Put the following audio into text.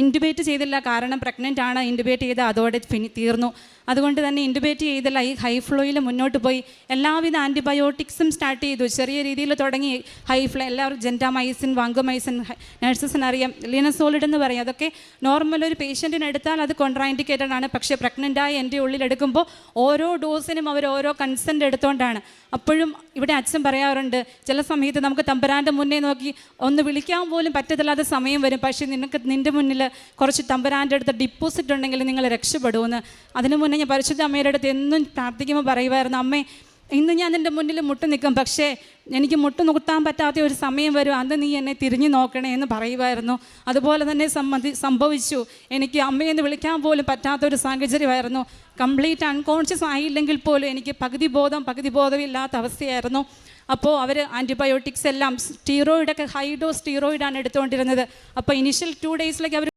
Intubate ചെയ്തില്ല, കാരണം pregnant ആണ്. ഇൻറ്റുബേറ്റ് ചെയ്ത് അതോടെ തീർന്നു. അതുകൊണ്ട് തന്നെ ഇൻറ്റുബേറ്റ് ചെയ്തില്ല. ഈ ഹൈ ഫ്ലോയിൽ മുന്നോട്ട് പോയി എല്ലാവിധ ആൻറ്റിബയോട്ടിക്സും സ്റ്റാർട്ട് ചെയ്തു. ചെറിയ രീതിയിൽ തുടങ്ങി ഹൈ ഫ്ലോ, എല്ലാവരും ജെൻറ്റാമൈസിൻ, വാങ്കോമൈസിൻ, നഴ്സസിനറിയാം, ലിനസോളിഡ് എന്ന് പറയും. അതൊക്കെ നോർമൽ ഒരു പേഷ്യൻറ്റിന് എടുത്താൽ അത് കോൺട്രാഇൻഡിക്കേറ്റഡ് ആണ്. പക്ഷേ പ്രഗ്നൻ്റായി എൻ്റെ ഉള്ളിലെടുക്കുമ്പോൾ ഓരോ ഡോസിനും അവർ ഓരോ കൺസെൻറ്റ് എടുത്തുകൊണ്ടാണ്. അപ്പോഴും ഇവിടെ അച്ഛൻ പറയാറുണ്ട്, ചില സമയത്ത് നമുക്ക് തമ്പുരാൻ്റെ മുന്നേ നോക്കി ഒന്ന് വിളിക്കാൻ പോലും പറ്റത്തില്ലാത്ത സമയം വരും. പക്ഷേ നിൻ്റെ മുന്നിൽ കുറച്ച് തമ്പുരാൻ്റെ അടുത്ത് ഡിപ്പോസിറ്റ് ഉണ്ടെങ്കിൽ നിങ്ങൾ രക്ഷപ്പെടുമെന്ന്. അതിനു മുന്നേ ഞാൻ പരിശുദ്ധ അമ്മയുടെ അടുത്ത് എന്നും പ്രാർത്ഥിക്കുമ്പോൾ പറയുമായിരുന്നു, അമ്മേ ഇന്ന് ഞാൻ എൻ്റെ മുന്നിൽ മുട്ട് നിൽക്കും, പക്ഷേ എനിക്ക് മുട്ട് നിർത്താൻ പറ്റാത്ത ഒരു സമയം വരും, അന്ന് നീ എന്നെ തിരിഞ്ഞു നോക്കണേ എന്ന് പറയുമായിരുന്നു. അതുപോലെ തന്നെ സംഭവിച്ചു. എനിക്ക് അമ്മയെന്ന് വിളിക്കാൻ പോലും പറ്റാത്തൊരു സാഹചര്യമായിരുന്നു. കംപ്ലീറ്റ് അൺകോൺഷ്യസ് ആയില്ലെങ്കിൽ പോലും എനിക്ക് പകുതി ബോധമില്ലാത്ത അവസ്ഥയായിരുന്നു. അപ്പോൾ അവർ ആൻറ്റിബയോട്ടിക്സ് എല്ലാം, സ്റ്റീറോയിഡൊക്കെ ഹൈ ഡോസ് സ്റ്റീറോയിഡാണ് എടുത്തുകൊണ്ടിരുന്നത്. അപ്പോൾ ഇനിഷ്യൽ 2 ഡേയ്സിലേക്ക് അവർ